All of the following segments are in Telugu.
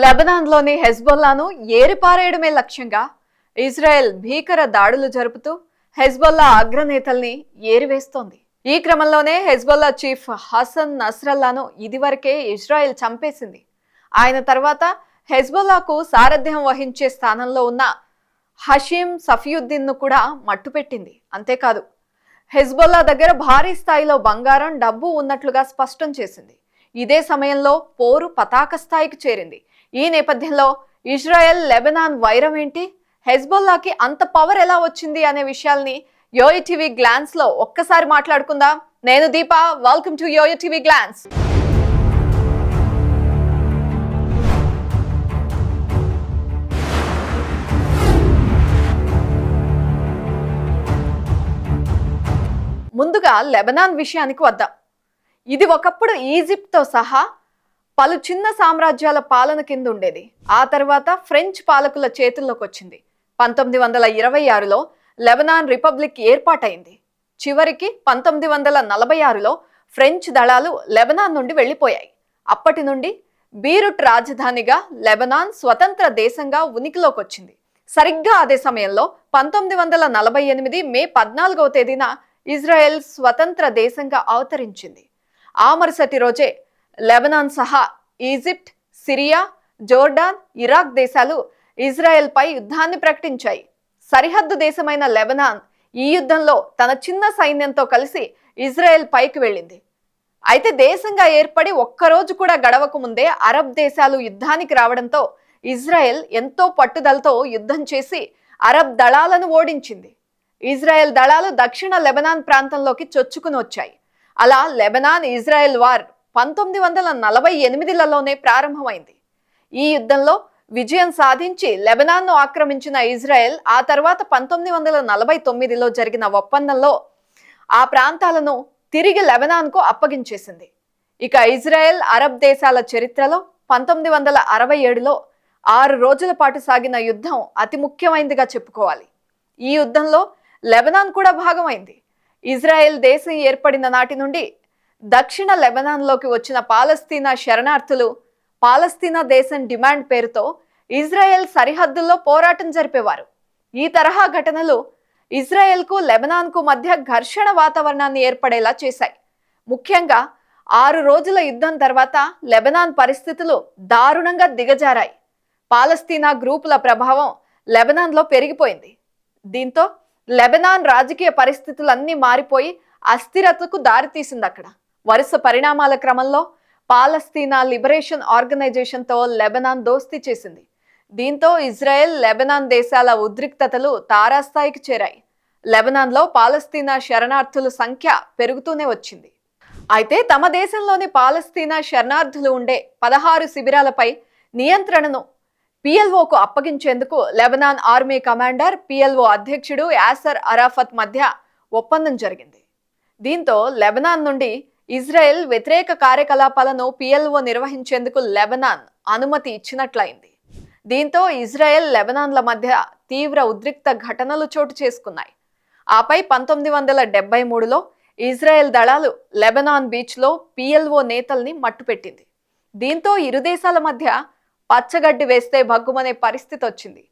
లెబనాన్లోని హెజ్బొల్లాను ఏరిపారేయడమే లక్ష్యంగా ఇజ్రాయెల్ భీకర దాడులు జరుపుతూ హెజ్బొల్లా అగ్రనేతల్ని ఏరివేస్తోంది. ఈ క్రమంలోనే హెజ్బొల్లా చీఫ్ హసన్ నస్రల్లాను ఇదివరకే ఇజ్రాయెల్ చంపేసింది. ఆయన తర్వాత హెజ్బొల్లాకు సారథ్యం వహించే స్థానంలో ఉన్న హషీం సఫియుద్దీన్ ను కూడా మట్టుపెట్టింది. అంతేకాదు, హెజ్బొల్లా దగ్గర భారీ స్థాయిలో బంగారం, డబ్బు ఉన్నట్లుగా స్పష్టం చేసింది. ఇదే సమయంలో పోరు పతాక స్థాయికి చేరింది. ఈ నేపథ్యంలో ఇజ్రాయెల్ లెబనాన్ వైరం ఏంటి, హెజ్బొల్లాకి అంత పవర్ ఎలా వచ్చింది అనే విషయాల్ని యోయో టీవీ గ్లాన్స్ లో ఒక్కసారి మాట్లాడుకుందాం. నేను Deepa, welcome to yoyo TV glance. ముందుగా లెబనాన్ విషయానికి వద్దాం. ఇది ఒకప్పుడు ఈజిప్ట్తో సహా పలు చిన్న సామ్రాజ్యాల పాలన కింద ఉండేది. ఆ తర్వాత ఫ్రెంచ్ పాలకుల చేతుల్లోకి వచ్చింది. 1926లో లెబనాన్ రిపబ్లిక్ ఏర్పాటైంది. చివరికి 1946లో ఫ్రెంచ్ దళాలు లెబనాన్ నుండి వెళ్లిపోయాయి. అప్పటి నుండి బీరుట్ రాజధానిగా లెబనాన్ స్వతంత్ర దేశంగా ఉనికిలోకి వచ్చింది. సరిగ్గా అదే సమయంలో 1948 మే 14వ తేదీన ఇజ్రాయెల్ స్వతంత్ర దేశంగా అవతరించింది. ఆ మరుసటి రోజే లెబనాన్ సహా ఈజిప్ట్, సిరియా, జోర్డాన్, ఇరాక్ దేశాలు ఇజ్రాయెల్ పై యుద్ధాన్ని ప్రకటించాయి. సరిహద్దు దేశమైన లెబనాన్ ఈ యుద్ధంలో తన చిన్న సైన్యంతో కలిసి ఇజ్రాయెల్ పైకి వెళ్ళింది. అయితే దేశంగా ఏర్పడి ఒక్కరోజు కూడా గడవక ముందే అరబ్ దేశాలు యుద్ధానికి రావడంతో ఇజ్రాయెల్ ఎంతో పట్టుదలతో యుద్ధం చేసి అరబ్ దళాలను ఓడించింది. ఇజ్రాయెల్ దళాలు దక్షిణ లెబనాన్ ప్రాంతంలోకి చొచ్చుకుని వచ్చాయి. అలా లెబనాన్ ఇజ్రాయెల్ వార్ 1948లలోనే ప్రారంభమైంది. ఈ యుద్ధంలో విజయం సాధించి లెబనాన్ను ఆక్రమించిన ఇజ్రాయెల్ ఆ తర్వాత 1949లో జరిగిన ఒప్పందంలో ఆ ప్రాంతాలను తిరిగి లెబనాన్కు అప్పగించేసింది. ఇక ఇజ్రాయెల్ అరబ్ దేశాల చరిత్రలో 1967లో 6 రోజుల పాటు సాగిన యుద్ధం అతి ముఖ్యమైనదిగా చెప్పుకోవాలి. ఈ యుద్ధంలో లెబనాన్ కూడా భాగమైంది. ఇజ్రాయెల్ దేశం ఏర్పడిన నాటి నుండి దక్షిణ లెబనాన్లోకి వచ్చిన పాలస్తీనా శరణార్థులు పాలస్తీనా దేశం డిమాండ్ పేరుతో ఇజ్రాయెల్ సరిహద్దుల్లో పోరాటం జరిపేవారు. ఈ తరహా ఘటనలు ఇజ్రాయెల్కు లెబనాన్కు మధ్య ఘర్షణ వాతావరణాన్ని ఏర్పడేలా చేశాయి. ముఖ్యంగా 6 రోజుల యుద్ధం తర్వాత లెబనాన్ పరిస్థితులు దారుణంగా దిగజారాయి. పాలస్తీనా గ్రూపుల ప్రభావం లెబనాన్లో పెరిగిపోయింది. దీంతో లెబనాన్ రాజకీయ పరిస్థితులన్నీ మారిపోయి అస్థిరతకు దారితీసింది. అక్కడ వరుస పరిణామాల క్రమంలో పాలస్తీనా లిబరేషన్ ఆర్గనైజేషన్తో లెబనాన్ దోస్తీ చేసింది. దీంతో ఇజ్రాయెల్, లెబనాన్ దేశాల ఉద్రిక్తతలు తారాస్థాయికి చేరాయి. లెబనాన్లో పాలస్తీనా శరణార్థుల సంఖ్య పెరుగుతూనే వచ్చింది. అయితే తమ దేశంలోని పాలస్తీనా శరణార్థులు ఉండే 16 శిబిరాలపై నియంత్రణను పిఎల్ఓకు అప్పగించేందుకు లెబనాన్ ఆర్మీ కమాండర్, పిఎల్ఓ అధ్యక్షుడు యాసర్ అరాఫత్ మధ్య ఒప్పందం జరిగింది. దీంతో లెబనాన్ నుండి ఇజ్రాయెల్ వ్యతిరేక కార్యకలాపాలను పిఎల్ఓ నిర్వహించేందుకు లెబనాన్ అనుమతి ఇచ్చినట్లయింది. దీంతో ఇజ్రాయెల్, లెబనాన్ల మధ్య తీవ్ర ఉద్రిక్త ఘటనలు చోటు చేసుకున్నాయి. ఆపై 1973లో ఇజ్రాయెల్ దళాలు లెబనాన్ బీచ్లో పిఎల్ఓ నేతల్ని మట్టుపెట్టింది. దీంతో ఇరు దేశాల మధ్య పచ్చగడ్డి వేస్తే భగ్గుమనే పరిస్థితి వచ్చింది.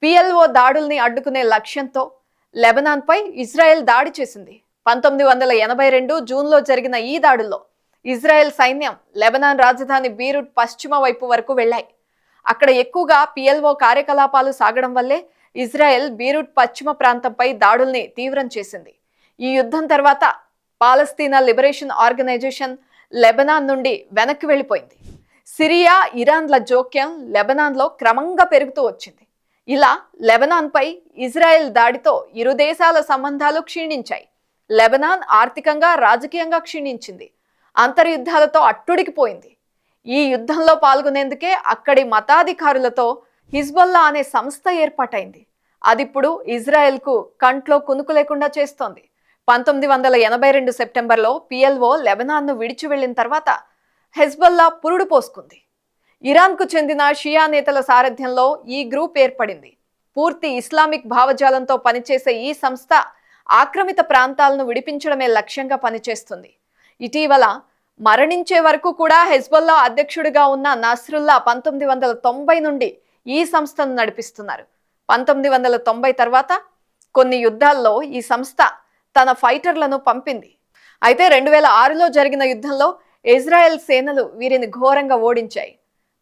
పిఎల్ఓ దాడుల్ని అడ్డుకునే లక్ష్యంతో లెబనాన్పై ఇజ్రాయెల్ దాడి చేసింది. 1982 జూన్లో జరిగిన ఈ దాడుల్లో ఇజ్రాయెల్ సైన్యం లెబనాన్ రాజధాని బీరుట్ పశ్చిమ వైపు వరకు వెళ్లాయి. అక్కడ ఎక్కువగా పిఎల్ఓ కార్యకలాపాలు సాగడం వల్లే ఇజ్రాయెల్ బీరుట్ పశ్చిమ ప్రాంతంపై దాడుల్ని తీవ్రం చేసింది. ఈ యుద్ధం తర్వాత పాలస్తీనా లిబరేషన్ ఆర్గనైజేషన్ లెబనాన్ నుండి వెనక్కి వెళ్లిపోయింది. సిరియా, ఇరాన్ల జోక్యం లెబనాన్లో క్రమంగా పెరుగుతూ వచ్చింది. ఇలా లెబనాన్పై ఇజ్రాయెల్ దాడితో ఇరు దేశాల సంబంధాలు క్షీణించాయి. లెబనాన్ ఆర్థికంగా, రాజకీయంగా క్షీణించింది. అంతర్యుద్ధాలతో అట్టుడికిపోయింది. ఈ యుద్ధంలో పాల్గొనేందుకే అక్కడి మతాధికారులతో హిజ్బొల్లా అనే సంస్థ ఏర్పాటైంది. అదిప్పుడు ఇజ్రాయెల్కు కంట్లో కునుకు లేకుండా చేస్తోంది. 1982 సెప్టెంబర్లో పిఎల్ఓ లెబనాన్ను విడిచి వెళ్లిన తర్వాత హెజ్బొల్లా పురుడు పోసుకుంది. ఇరాన్కు చెందిన షియా నేతల సారథ్యంలో ఈ గ్రూప్ ఏర్పడింది. పూర్తి ఇస్లామిక్ భావజాలంతో పనిచేసే ఈ సంస్థ ఆక్రమిత ప్రాంతాలను విడిపించడమే లక్ష్యంగా పనిచేస్తుంది. ఇటీవల మరణించే వరకు కూడా హెజ్బొల్లా అధ్యక్షుడిగా ఉన్న నస్రుల్లా 1990 నుండి ఈ సంస్థను నడిపిస్తున్నారు. 1990 తర్వాత కొన్ని యుద్ధాల్లో ఈ సంస్థ తన ఫైటర్లను పంపింది. అయితే 2006లో జరిగిన యుద్ధంలో ఇజ్రాయెల్ సేనలు వీరిని ఘోరంగా ఓడించాయి.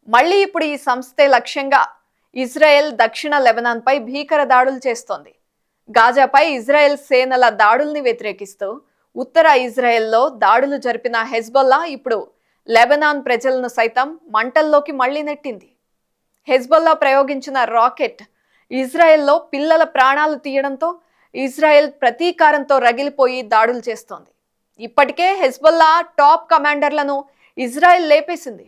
మళ్ళీ ఇప్పుడు ఈ సంస్థే లక్ష్యంగా ఇజ్రాయెల్ దక్షిణ లెబనాన్పై భీకర దాడులు చేస్తోంది. గాజాపై ఇజ్రాయెల్ సేనల దాడుల్ని వ్యతిరేకిస్తూ ఉత్తర ఇజ్రాయెల్లో దాడులు జరిపిన హెజ్బొల్లా ఇప్పుడు లెబనాన్ ప్రజలను సైతం మంటల్లోకి మళ్లీ నెట్టింది. హెజ్బొల్లా ప్రయోగించిన రాకెట్ ఇజ్రాయెల్లో పిల్లల ప్రాణాలు తీయడంతో ఇజ్రాయెల్ ప్రతీకారంతో రగిలిపోయి దాడులు చేస్తోంది. ఇప్పటికే హెజ్బొల్లా టాప్ కమాండర్లను ఇజ్రాయెల్ లేపేసింది.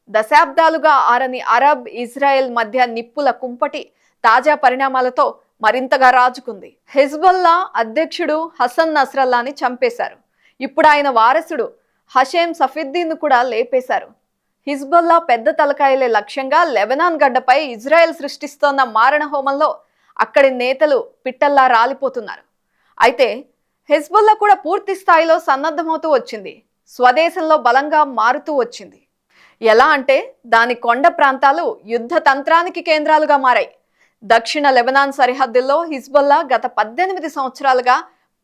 దశాబ్దాలుగా ఆరని అరబ్ ఇజ్రాయెల్ మధ్య నిప్పుల కుంపటి తాజా పరిణామాలతో మరింతగా రాజుకుంది. హెజ్బొల్లా అధ్యక్షుడు హసన్ నస్రల్లాని చంపేశారు. ఇప్పుడు ఆయన వారసుడు హషేం సఫీద్దీన్ కూడా లేపేశారు. హిజ్బొల్లా పెద్ద తలకాయలే లక్ష్యంగా లెబనాన్ గడ్డపై ఇజ్రాయెల్ సృష్టిస్తోన్న మారణ హోమంలో అక్కడి నేతలు పిట్టల్లా రాలిపోతున్నారు. అయితే హెజ్బొల్లా కూడా పూర్తి స్థాయిలో సన్నద్ధమవుతూ వచ్చింది. స్వదేశంలో బలంగా మారుతూ వచ్చింది. ఎలా అంటే దాని కొండ ప్రాంతాలు యుద్ధ తంత్రానికి కేంద్రాలుగా మారాయి. దక్షిణ లెబనాన్ సరిహద్దుల్లో హిజ్బొల్లా గత 18 సంవత్సరాలుగా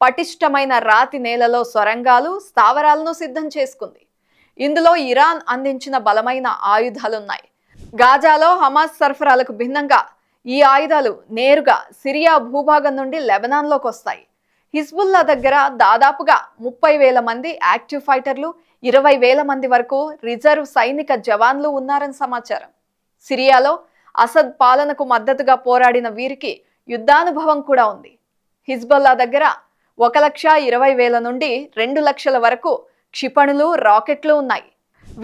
పటిష్టమైన రాతి నేలలో సొరంగాలు, స్థావరాలను సిద్ధం చేసుకుంది. ఇందులో ఇరాన్ అందించిన బలమైన ఆయుధాలున్నాయి. గాజాలో హమాస్ సరఫరాలకు భిన్నంగా ఈ ఆయుధాలు నేరుగా సిరియా భూభాగం నుండి లెబనాన్లోకి వస్తాయి. హిజ్బుల్లా దగ్గర దాదాపుగా 30,000 మంది యాక్టివ్ ఫైటర్లు, 20,000 మంది వరకు రిజర్వ్ సైనిక జవాన్లు ఉన్నారని సమాచారం. సిరియాలో అసద్ పాలనకు మద్దతుగా పోరాడిన వీరికి యుద్ధానుభవం కూడా ఉంది. హిజ్బుల్లా దగ్గర 1,20,000 నుండి 2 లక్షల వరకు క్షిపణులు, రాకెట్లు ఉన్నాయి.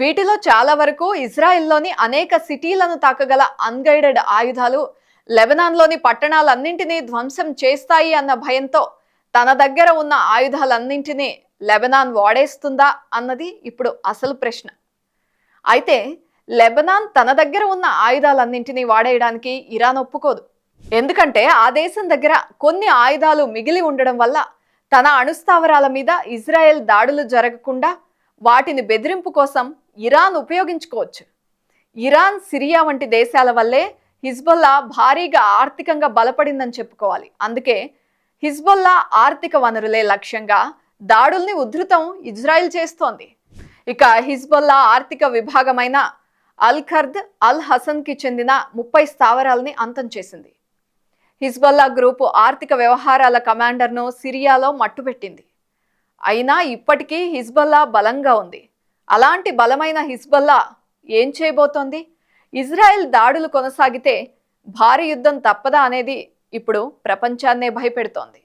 వీటిలో చాలా వరకు ఇజ్రాయెల్లోని అనేక సిటీలను తాకగల అన్గైడెడ్ ఆయుధాలు లెబనాన్లోని పట్టణాలన్నింటినీ ధ్వంసం చేస్తాయి అన్న భయంతో తన దగ్గర ఉన్న ఆయుధాలన్నింటినీ లెబనాన్ వాడేస్తుందా అన్నది ఇప్పుడు అసలు ప్రశ్న. అయితే లెబనాన్ తన దగ్గర ఉన్న ఆయుధాలన్నింటినీ వాడేయడానికి ఇరాన్ ఒప్పుకోదు. ఎందుకంటే ఆ దేశం దగ్గర కొన్ని ఆయుధాలు మిగిలి ఉండడం వల్ల తన అణుస్థావరాల మీద ఇజ్రాయెల్ దాడులు జరగకుండా వాటిని బెదిరింపు కోసం ఇరాన్ ఉపయోగించుకోవచ్చు. ఇరాన్, సిరియా వంటి దేశాల వల్లే హిజ్బొల్లా భారీగా ఆర్థికంగా బలపడిందని చెప్పుకోవాలి. అందుకే హిజ్బొల్లా ఆర్థిక వనరులే లక్ష్యంగా దాడుల్ని ఉధృతం ఇజ్రాయెల్ చేస్తోంది. ఇక హిజ్బొల్లా ఆర్థిక విభాగమైన అల్ ఖర్ద్, అల్ హసన్కి చెందిన 30 స్థావరాలని అంతం చేసింది. హిజ్బొల్లా గ్రూపు ఆర్థిక వ్యవహారాల కమాండర్ను సిరియాలో మట్టుబెట్టింది. అయినా ఇప్పటికీ హిజ్బొల్లా బలంగా ఉంది. అలాంటి బలమైన హిజ్బొల్లా ఏం చేయబోతోంది? ఇజ్రాయెల్ దాడులు కొనసాగితే భారీ యుద్ధం తప్పదా అనేది ఇప్పుడు ప్రపంచాన్నే భయపెడుతోంది.